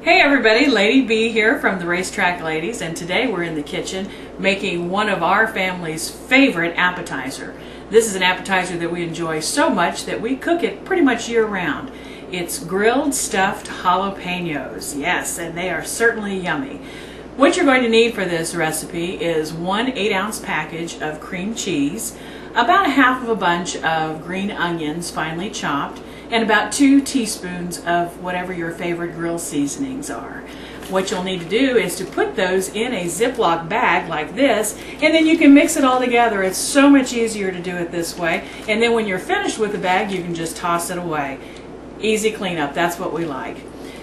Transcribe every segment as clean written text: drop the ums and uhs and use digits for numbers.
Hey everybody, Lady B here from the Racetrack Ladies, and today we're in the kitchen making one of our family's favorite appetizer. This is an appetizer that we enjoy so much that we cook it pretty much year round. It's grilled stuffed jalapenos. Yes, and they are certainly yummy. What you're going to need for this recipe is one 8-ounce package of cream cheese, about a half of a bunch of green onions finely chopped, and about 2 teaspoons of whatever your favorite grill seasonings are. What you'll need to do is to put those in a Ziploc bag like this, and then you can mix it all together. It's so much easier to do it this way, and then when you're finished with the bag you can just toss it away. Easy cleanup, that's what we like.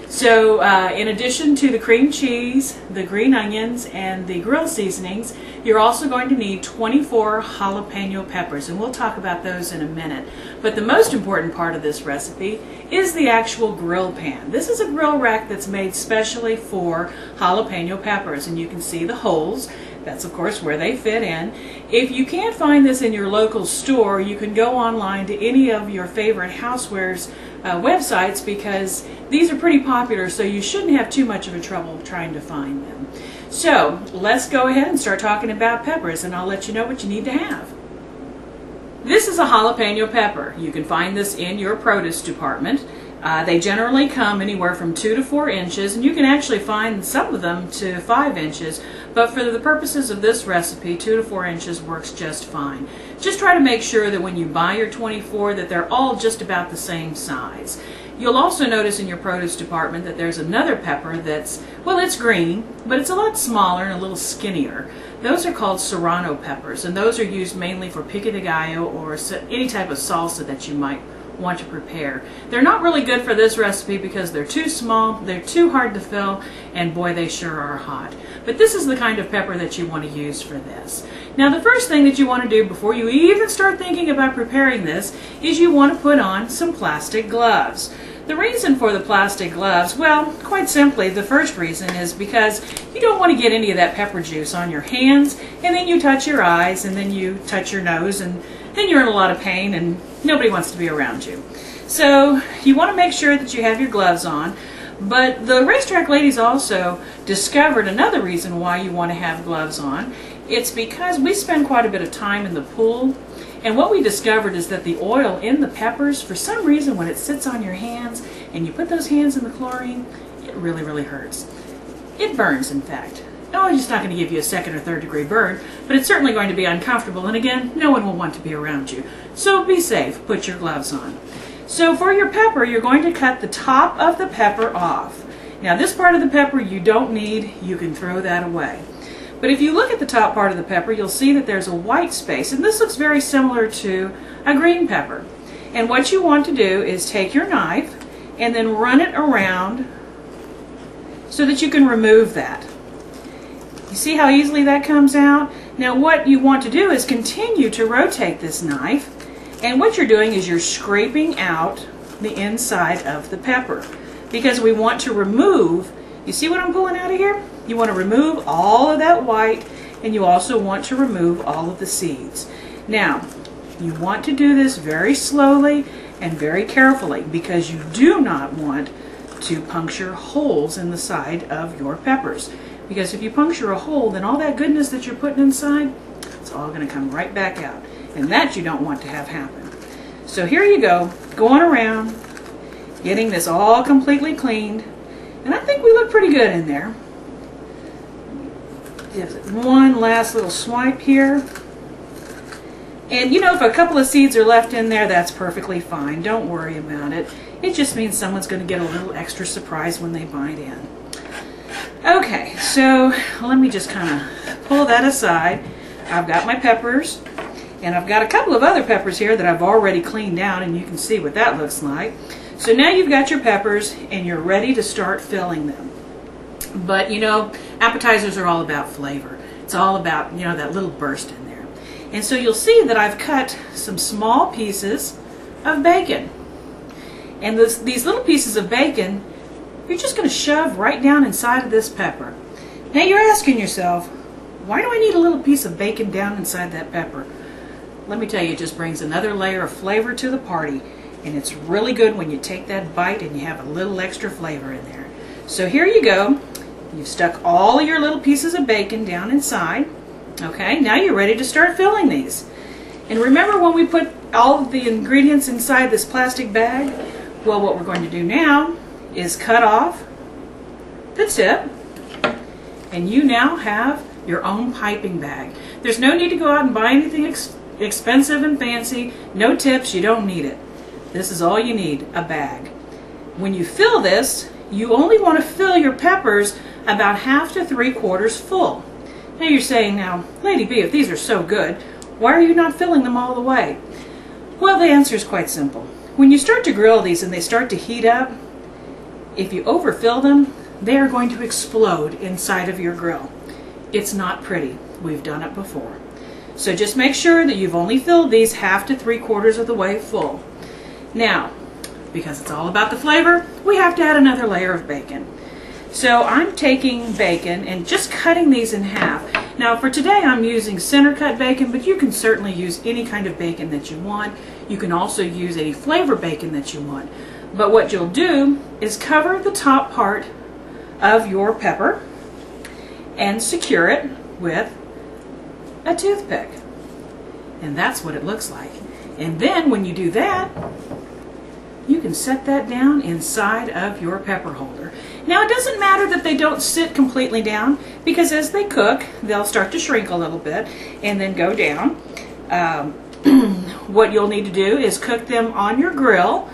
So in addition to the cream cheese, the green onions, and the grill seasonings, you're also going to need 24 jalapeno peppers, and we'll talk about those in a minute. But the most important part of this recipe is the actual grill pan. This is a grill rack that's made specially for jalapeno peppers, and you can see the holes. That's of course where they fit in. If you can't find this in your local store, you can go online to any of your favorite housewares websites, because these are pretty popular, so you shouldn't have too much of a trouble trying to find them. So let's go ahead and start talking about peppers, and I'll let you know what you need to have. This is a jalapeno pepper. You can find this in your produce department. They generally come anywhere from 2 to 4 inches, and you can actually find some of them to 5 inches, but for the purposes of this recipe, 2 to 4 inches works just fine. Just try to make sure that when you buy your 24 that they're all just about the same size. You'll also notice in your produce department that there's another pepper that's, well, it's green, but it's a lot smaller and a little skinnier. Those are called serrano peppers, and those are used mainly for pico de gallo or any type of salsa that you might want to prepare. They're not really good for this recipe because they're too small, they're too hard to fill, and boy, they sure are hot. But this is the kind of pepper that you want to use for this. Now, the first thing that you want to do before you even start thinking about preparing this is you want to put on some plastic gloves. The reason for the plastic gloves, well, quite simply, the first reason is because you don't want to get any of that pepper juice on your hands, and then you touch your eyes, and then you touch your nose, and then you're in a lot of pain, and nobody wants to be around you. So you want to make sure that you have your gloves on. But the Racetrack Ladies also discovered another reason why you want to have gloves on. It's because we spend quite a bit of time in the pool, and what we discovered is that the oil in the peppers, for some reason when it sits on your hands and you put those hands in the chlorine, it really, really hurts. It burns, in fact. No, it's just not going to give you a 2nd or 3rd degree burn, but it's certainly going to be uncomfortable, and again, no one will want to be around you. So be safe, put your gloves on. So for your pepper, you're going to cut the top of the pepper off. Now this part of the pepper you don't need, you can throw that away. But if you look at the top part of the pepper, you'll see that there's a white space, and this looks very similar to a green pepper. And what you want to do is take your knife and then run it around so that you can remove that. You see how easily that comes out? Now what you want to do is continue to rotate this knife, and what you're doing is you're scraping out the inside of the pepper, because we want to remove, you see what I'm pulling out of here? You want to remove all of that white, and you also want to remove all of the seeds. Now, you want to do this very slowly and very carefully, because you do not want to puncture holes in the side of your peppers. Because if you puncture a hole, then all that goodness that you're putting inside, it's all going to come right back out. And that you don't want to have happen. So here you go, going around, getting this all completely cleaned. And I think we look pretty good in there. Just one last little swipe here. And you know, if a couple of seeds are left in there, that's perfectly fine. Don't worry about it. It just means someone's going to get a little extra surprise when they bite in. Okay, so let me just kind of pull that aside. I've got my peppers, and I've got a couple of other peppers here that I've already cleaned out, and you can see what that looks like. So now you've got your peppers, and you're ready to start filling them. But you know, appetizers are all about flavor. It's all about, you know, that little burst in there. And so you'll see that I've cut some small pieces of bacon. And these little pieces of bacon, you're just going to shove right down inside of this pepper. Now you're asking yourself, why do I need a little piece of bacon down inside that pepper? Let me tell you, it just brings another layer of flavor to the party, and it's really good when you take that bite and you have a little extra flavor in there. So here you go. You've stuck all your little pieces of bacon down inside. Okay, now you're ready to start filling these. And remember when we put all of the ingredients inside this plastic bag? Well, what we're going to do now is cut off the tip, and you now have your own piping bag. There's no need to go out and buy anything expensive and fancy. No tips, you don't need it. This is all you need, a bag. When you fill this, you only want to fill your peppers about 1/2 to 3/4 full. Now you're saying, now, Lady B, if these are so good, why are you not filling them all the way? Well, the answer is quite simple. When you start to grill these and they start to heat up, if you overfill them, they are going to explode inside of your grill. It's not pretty. We've done it before. So just make sure that you've only filled these 1/2 to 3/4 of the way full. Now, because it's all about the flavor, we have to add another layer of bacon. So I'm taking bacon and just cutting these in half. Now for today I'm using center cut bacon, but you can certainly use any kind of bacon that you want. You can also use any flavor bacon that you want. But what you'll do is cover the top part of your pepper and secure it with a toothpick. And that's what it looks like. And then when you do that, you can set that down inside of your pepper holder. Now it doesn't matter that they don't sit completely down, because as they cook they'll start to shrink a little bit and then go down. What you'll need to do is cook them on your grill.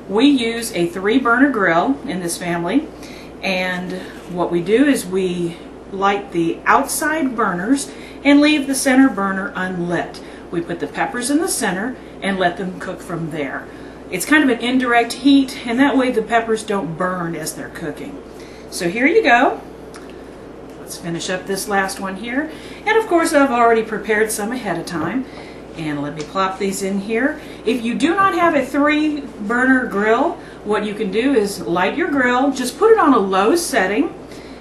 We use a 3-burner grill in this family, and what we do is we light the outside burners and leave the center burner unlit. We put the peppers in the center and let them cook from there. It's kind of an indirect heat, and that way the peppers don't burn as they're cooking. So here you go. Let's finish up this last one here. And of course I've already prepared some ahead of time. And let me plop these in here. If you do not have a 3-burner grill, what you can do is light your grill, just put it on a low setting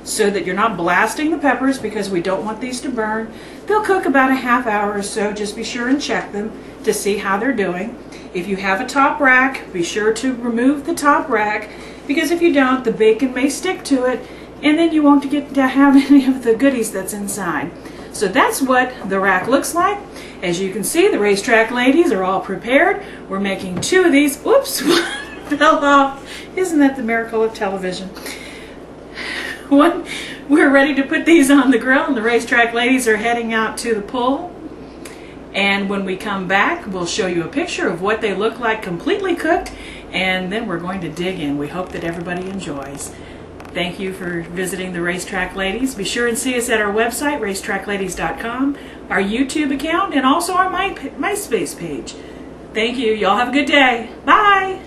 so that you're not blasting the peppers, because we don't want these to burn. They'll cook about a 1/2 hour or so. Just be sure and check them to see how they're doing. If you have a top rack, be sure to remove the top rack, because if you don't, the bacon may stick to it and then you won't get to have any of the goodies that's inside. So that's what the rack looks like. As you can see, the Racetrack ladies are all prepared. We're making 2 of these. Oops, fell off. Isn't that the miracle of television? We're ready to put these on the grill, and the Racetrack ladies are heading out to the pool. And when we come back, we'll show you a picture of what they look like completely cooked, and then we're going to dig in. We hope that everybody enjoys. Thank you for visiting the Racetrack Ladies. Be sure and see us at our website, racetrackladies.com, our YouTube account, and also our MySpace page. Thank you. Y'all have a good day. Bye.